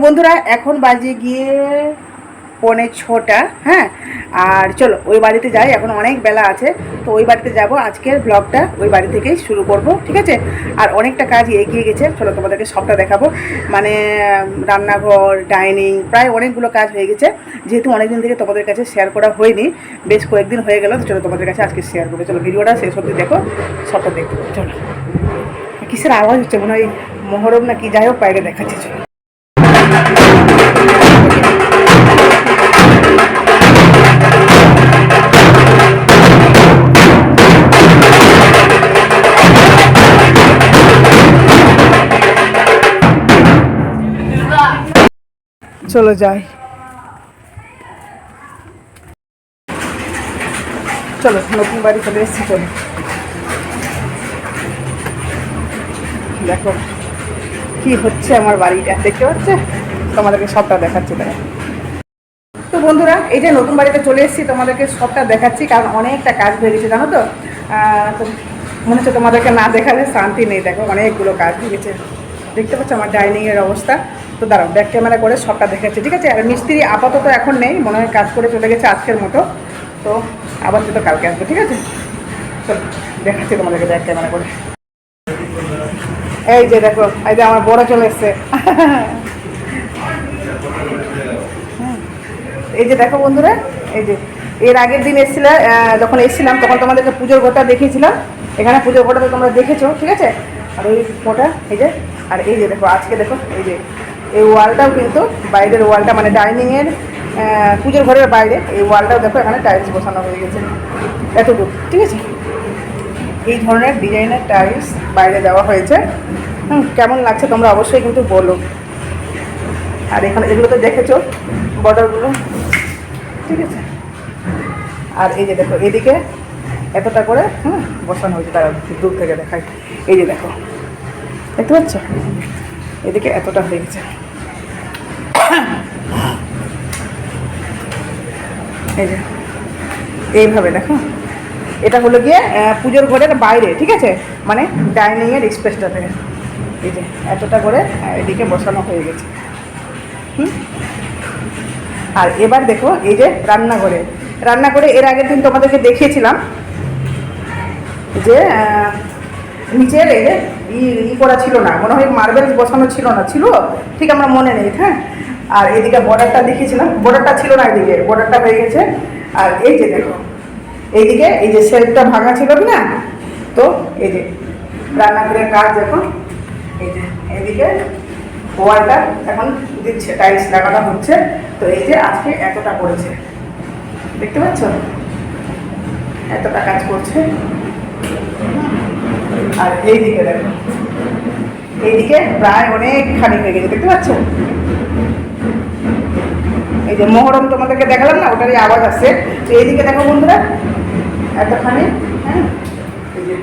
বন্ধুরা এখন বাজে গিয়ে 6:45। হ্যাঁ, আর চলো ওই বাড়িতে যাই, এখন অনেক বেলা আছে, তো ওই বাড়িতে যাব। আজকের ব্লগটা ওই বাড়ি থেকেই শুরু করব, ঠিক আছে? আর অনেকটা কাজ এগিয়ে গেছে, চলো তোমাদেরকে সবটা দেখাবো। মানে রান্নাঘর, ডাইনিং, প্রায় অনেকগুলো কাজ হয়ে গেছে। যেহেতু অনেকদিন থেকে তোমাদের কাছে শেয়ার করা হয়নি, বেশ কয়েকদিন হয়ে গেল, তো চলো তোমাদের কাছে আজকে শেয়ার করবো। চলো ভিডিওটা শেষ অবধি দেখো, সবটা দেখবো। চলো, কিসের আওয়াজ হচ্ছে, মনে হয় মহরম না কি, যাই হোক বাইরে দেখাচ্ছি। চলো চলো যাই, চলো নতুন বাড়ি চলে এসেছি। চলো দেখো কি হচ্ছে আমার বাড়িটা, দেখতে পাচ্ছে, তোমাদেরকে সবটা দেখাচ্ছি। তাই তো বন্ধুরা, এই যে নতুন বাড়িতে চলে এসেছি, তোমাদেরকে সবটা দেখাচ্ছি, কারণ অনেকটা কাজ হয়ে গেছে, জানো তো। তো মনে হচ্ছে তোমাদেরকে না দেখালে শান্তি নেই। দেখো অনেকগুলো কাজ হয়ে গেছে, দেখতে পাচ্ছ আমার ডাইনিংয়ের অবস্থা। তো দাঁড়াও, ব্যাক ক্যামেরা করে সবটা দেখাচ্ছি, ঠিক আছে? আর মিস্ত্রি আপাতত এখন নেই, মনে হয় কাজ করে চলে গেছে আজকের মতো। তো আবার তো কালকে আসবে, ঠিক আছে? চলো দেখাচ্ছি তোমাদেরকে ব্যাক ক্যামেরা করে। এই যে দেখো, এই যে আমার বড় চলে এসছে। এই যে দেখো বন্ধুরা, এই যে এর আগের দিন এসেছিলাম, যখন এসেছিলাম তখন তোমাদেরকে পুজোর ঘরটা দেখিয়েছিলাম। এখানে পুজোর ঘরটা তো তোমরা দেখেছো, ঠিক আছে? আর ওই ঘরটা এই যে, আর এই যে দেখো আজকে দেখো, এই যে এই ওয়ালটাও কিন্তু, বাইরের ওয়ালটা মানে ডাইনিংয়ের পুজোর ঘরের বাইরে এই ওয়ালটাও দেখো, এখানে টাইলস বসানো হয়ে গেছে এতটুকু, ঠিক আছে? এই ধরনের ডিজাইনের টাইলস বাইরে দেওয়া হয়েছে। কেমন লাগছে তোমরা অবশ্যই কিন্তু বলো। আর এখানে এগুলো তো দেখেছো বর্ডারগুলো, ঠিক আছে? আর এই যে দেখো এদিকে এতটা করে বসানো হয়েছে, তারা দূর থেকে দেখায়। এই যে দেখো, দেখতে পাচ্ছ, এদিকে এতটা হয়ে গেছে। এই যে এইভাবে দেখো, এটা হলো গিয়ে পুজোর ঘরের বাইরে, ঠিক আছে? মানে ডাইনিংয়ের স্পেসটা থেকে এই যে এতটা করে এদিকে বসানো হয়ে গেছে। আর এবার দেখো এই যে রান্নাঘরে এর আগের দিন তোমাদেরকে দেখিয়েছিলাম যে নিচের এই যে করা ছিল না, মনে হয় মার্বেলস বসানো ছিল না, ছিল ঠিক আমার মনে নেই। হ্যাঁ, আর এদিকে বর্ডারটা দেখিয়েছিলাম, বর্ডারটা ছিল না, এদিকে বর্ডারটা হয়ে গেছে। আর এই যে দেখো এইদিকে এই যে শেলফটা ভাঙা ছিল কি না, তো এই যে রান্নাঘরের কাজ দেখো, এই যে এদিকে ওয়ালটা এখন দিচ্ছে, টাইলস লাগানো হচ্ছে। তো এই যে আজকে এতটা করেছে, দেখতে পাচ্ছ, এতটা কাজ করছে। আর এইদিকে দেখো, এইদিকে প্রায় অনেকখানি হয়ে গেছে, দেখতে পাচ্ছ? এই যে মহরম তোমাদেরকে দেখালাম না, ওটারই আওয়াজ আসছে। তো এইদিকে দেখো বন্ধুরা, এতখানি, হ্যাঁ এই যে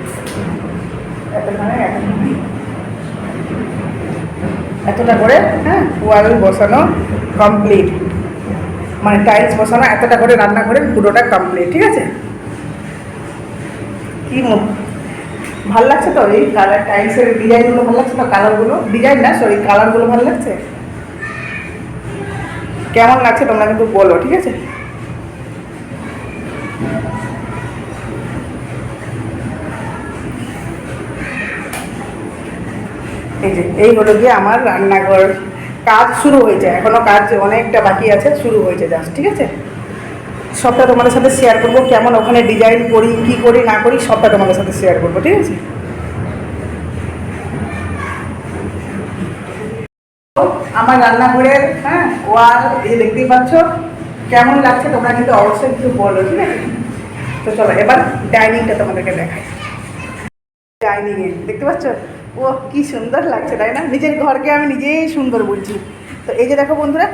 এতখানি এতটা করে, হ্যাঁ ওয়াল বসানো কমপ্লিট, মানে টাইলস বসানো এতটা করে রান্নাঘরের পুরোটা কমপ্লিট, ঠিক আছে? কি ভালো লাগছে তো এই কালার, টাইলসের ডিজাইনগুলো ভালো লাগছে তো, কালারগুলো, ডিজাইন না সরি, কালারগুলো ভালো লাগছে। কেমন লাগছে তোমরা কিন্তু বলো, ঠিক আছে? এই যে এই হলো গিয়ে আমার রান্নাঘর, কাজ শুরু হয়েছে, এখনো কাজ অনেকটা বাকি আছে, শুরু হয়েছে জাস্ট, ঠিক আছে? সবটা তোমাদের সাথে শেয়ার করবো, কেমন ওখানে ডিজাইন করি, কি করি না করি, সবটা তোমাদের সাথে শেয়ার করবো, ঠিক আছে? আমার রান্নাঘরের ওয়াল এই যে দেখতেই পাচ্ছ, কেমন লাগছে তোমরা কিন্তু অবশ্যই একটু বলো, ঠিক আছে? তো চলো এবার ডাইনিংটা তোমাদেরকে দেখাই। ডাইনিংয়ে দেখতে পাচ্ছ, ও কি সুন্দর লাগছে, তাই না? নিজের ঘরকে আমি নিজেই সুন্দর বলছি। তো এই যে দেখো বন্ধুরা,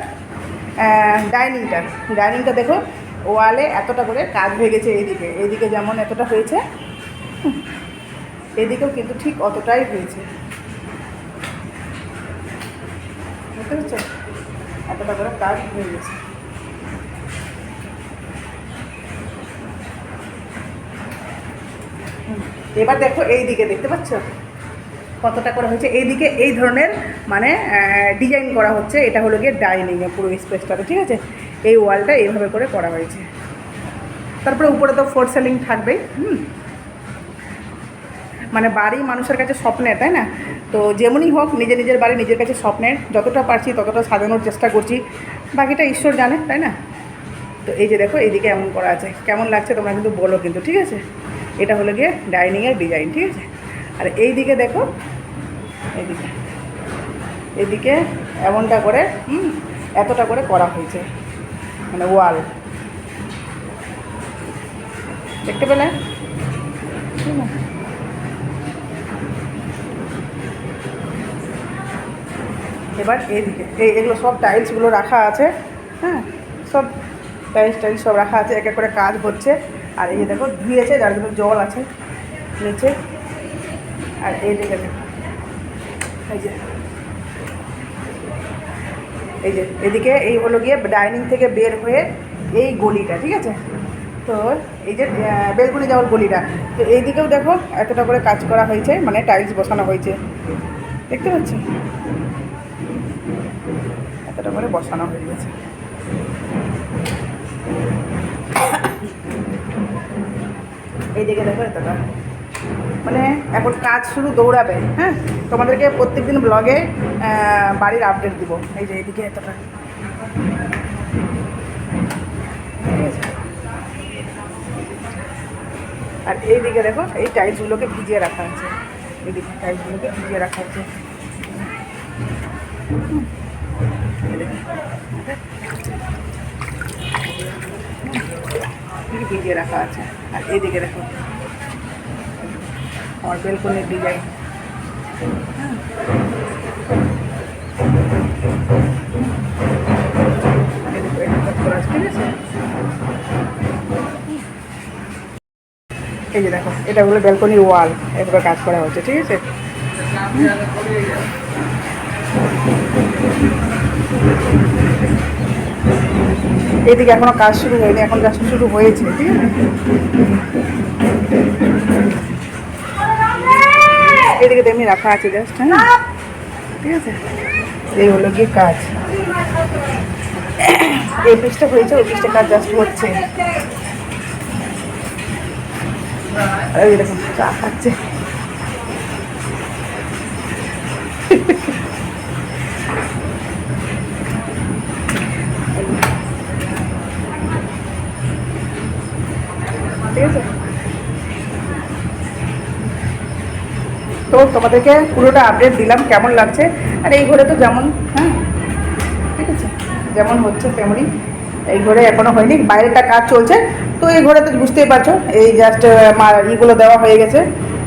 ডাইনিংটা দেখো, ওয়ালে এতটা করে কাজ হয়ে গেছে। এইদিকে যেমন এতটা হয়েছে, এদিকেও কিন্তু ঠিক অতটাই হয়েছে, বুঝতে পারছো? এতটা করে কাজ হয়ে গেছে। এবার দেখো এই দিকে, দেখতে পাচ্ছ কতটা করে হয়েছে। এইদিকে এই ধরনের মানে ডিজাইন করা হচ্ছে, এটা হলো গিয়ে ডাইনিংয়ে পুরো স্পেসটাতে, ঠিক আছে। এই ওয়ালটা এইভাবে করে করা হয়েছে। তারপরে উপরে তো ফোর সিলিং থাকবেই। মানে বাড়ি মানুষের কাছে স্বপ্নের, তাই না? তো যেমনই হোক নিজের নিজের বাড়ি নিজের কাছে স্বপ্নের, যতটা পারছি ততটা সাজানোর চেষ্টা করছি, বাকিটা ঈশ্বর জানে, তাই না? তো এই যে দেখো এইদিকে এমন করা আছে, কেমন লাগছে তোমরা কিন্তু বলো কিন্তু, ঠিক আছে। এটা হলো গিয়ে ডাইনিংয়ের ডিজাইন, ঠিক আছে। আর এই দিকে দেখো, এইদিকে এদিকে এমনটা করে এতটা করে করা হয়েছে, মানে ওয়াল, দেখতে পেলে? এবার এইদিকে এগুলো সব টাইলসগুলো রাখা আছে, হ্যাঁ, সব টাইলস সব রাখা আছে, এক এক করে কাজ হচ্ছে। আর এই যে দেখো ধুয়েছে, যার জন্য জল আছে নিচে। আর এইদিকে দেখো, এই যে এদিকে এই হলো গিয়ে ডাইনিং থেকে বের হয়ে এই গলিটা, ঠিক আছে। তো এই যে বেলকুনি যাওয়ার গলিটা, তো এইদিকেও দেখো এতটা করে কাজ করা হয়েছে, মানে টাইলস বসানো হয়েছে, দেখতে পাচ্ছি এতটা করে বসানো হয়ে গেছে। এইদিকে দেখো এতটা, মানে এখন কাজ শুরু দৌড়াবে। হ্যাঁ, তোমাদেরকে প্রত্যেকদিন ব্লগে বাড়ির আপডেট দিব। এই যে এইদিকে এতটা, ঠিক আছে। আর এইদিকে দেখো এই টাইলসগুলোকে ভিজিয়ে রাখা আছে, এইদিকে টাইলসগুলোকে ভিজিয়ে রাখা আছে, ভিজিয়ে রাখা আছে। আর এইদিকে দেখো আমার বেলকনির ডিজাইন, ঠিক আছে। এই যে দেখো এটা হলো ব্যালকনির ওয়াল, এভাবে কাজ করা হচ্ছে, ঠিক আছে। এইদিকে এখনো কাজ শুরু হয়নি, এখন কাজ শুরু হয়েছে, ঠিক আছে। এইদিকে তেমনি রাখা আছে জাস্ট, হ্যাঁ, ঠিক আছে। এই হলো গিয়ে কাজ, এই পিসটা হয়েছে, ওই পিসটা কাজ জাস্ট হচ্ছে। এই দেখুন চা খাচ্ছে, ঠিক আছে। তো তোমাদেরকে পুরোটা আপডেট দিলাম কেমন লাগছে। আর এই ঘরে তো যেমন, হ্যাঁ, ঠিক আছে, যেমন হচ্ছে তেমনই। এই ঘরে এখনো হয়নি, বাইরেটা কাজ চলছে। তো এই ঘরে তো বুঝতেই পারছো, এই জাস্ট ইগুলো দেওয়া হয়ে গেছে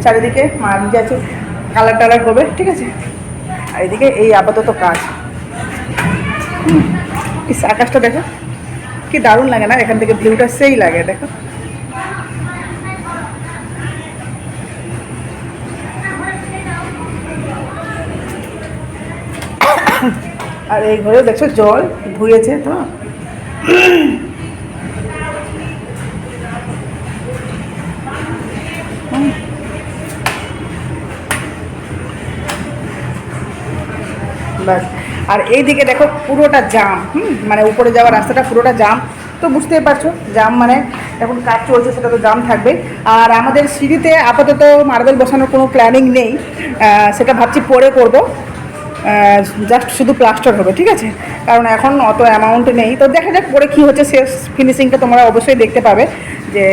চারিদিকে, নিজে আছে কালার টালার করবে, ঠিক আছে। আর এদিকে এই আপাতত কাজ। আকাশটা দেখো কি দারুণ লাগে না, এখান থেকে ভিউটা সেই লাগে, দেখো। আর এই ঘরে দেখছো জল ধুয়েছে, তো বাস। আর এইদিকে দেখো পুরোটা জাম, মানে উপরে যাওয়ার রাস্তাটা পুরোটা জাম। তো বুঝতেই পারছো জাম মানে এখন কাজ চলছে, সেটা তো জাম থাকবে। আর আমাদের সিঁড়িতে আপাতত মার্বেল বসানোর কোনো প্ল্যানিং নেই, সেটা ভাবছি পরে করবো। জাস্ট শুধু প্লাস্টার হবে, ঠিক আছে, কারণ এখন অত অ্যামাউন্ট নেই। তো দেখা যাক পরে কী হচ্ছে, শেষ ফিনিশিংটা তোমরা অবশ্যই দেখতে পাবে যে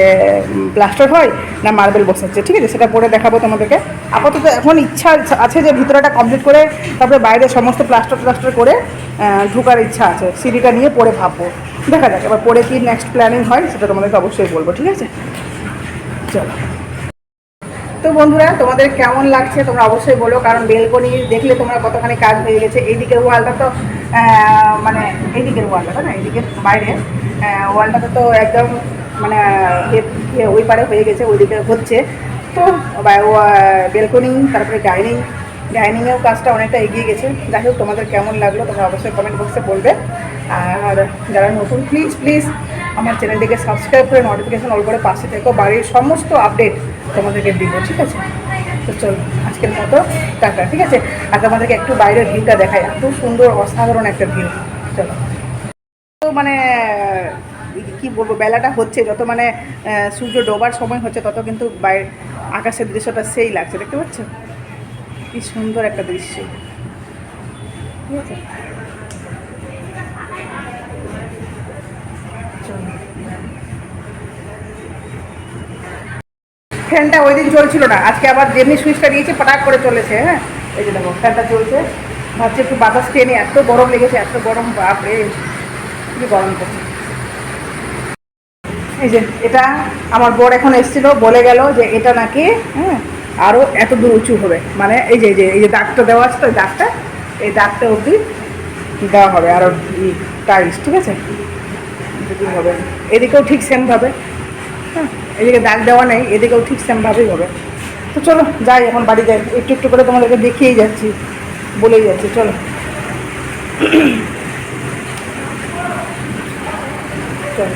প্লাস্টার হয় না মার্বেল বসাচ্ছে, ঠিক আছে, সেটা পরে দেখাবো তোমাদেরকে। আপাতত এখন ইচ্ছা আছে যে ভিতরেটা কমপ্লিট করে তারপরে বাইরে সমস্ত প্লাস্টার করে ঢোকার ইচ্ছা আছে, সিঁড়িটা নিয়ে পরে ভাববো, দেখা যাক এবার পরে কি নেক্সট প্ল্যানিং হয় সেটা তোমাদেরকে অবশ্যই বলবো, ঠিক আছে। চলো, তো বন্ধুরা তোমাদের কেমন লাগছে তোমরা অবশ্যই বলো, কারণ বেলকনি দেখলে তোমরা কতখানি কাজ হয়ে গেছে। এইদিকের ওয়ালটা তো মানে এইদিকের ওয়ালটা না, এইদিকের বাইরে ওয়ালটাতে তো একদম মানে ওই পারে হয়ে গেছে, ওইদিকে হচ্ছে। তো বেলকনি তারপরে ডাইনিংয়েও কাজটা অনেকটা এগিয়ে গেছে। যাই হোক তোমাদের কেমন লাগলো তোমরা অবশ্যই কমেন্ট বক্সে বলবে। আর যারা নতুন প্লিজ আমার চ্যানেলটিকে সাবস্ক্রাইব করে নোটিফিকেশন অল করে পাশে থেকো, বাড়ির সমস্ত আপডেট তোমাদেরকে দিব, ঠিক আছে। তো চলো আজকে আজকের মতো টাটা, ঠিক আছে। আর তোমাদেরকে একটু বাইরের ভিউটা দেখায়, এত সুন্দর অসাধারণ একটা ভিউ। চলো। তো মানে কি বলবো, বেলাটা হচ্ছে যত মানে সূর্য ডোবার সময় হচ্ছে তত কিন্তু বাইরে আকাশের দৃশ্যটা সেই লাগছে, দেখতে পাচ্ছ কি সুন্দর একটা দৃশ্য, ঠিক আছে। ফ্যানটা ওই দিন চলছিল না, আজকে আবার যেমনি সুইচটা দিয়েছে পটাক করে চলেছে। হ্যাঁ, এই যে দেখো ফ্যানটা চলছে, ভাবছি একটু বাতাস খেয়ে নিই, এত গরম লেগেছে, এত গরম, বাপরে কি গরম করছে। এই যে এটা আমার বর এখন এসেছিল, বলে গেল যে এটা নাকি হ্যাঁ আরও এত দূর উঁচু হবে, মানে এই যে দাগটা দেওয়া আছে তো, এই দাগটা, এই দাগটা অবধি দেওয়া হবে আরও টাইলস, ঠিক আছে, যদি হবে। এদিকেও ঠিক সেমভাবে, হ্যাঁ, এদিকে দাগ দেওয়া নেই, এদিকেও ঠিক সেমভাবেই হবে। তো চলো যাই, এখন বাড়ি যাই, একটু একটু করে তোমাদেরকে দেখিয়েই যাচ্ছি, বলেই যাচ্ছি, চলো। চলো।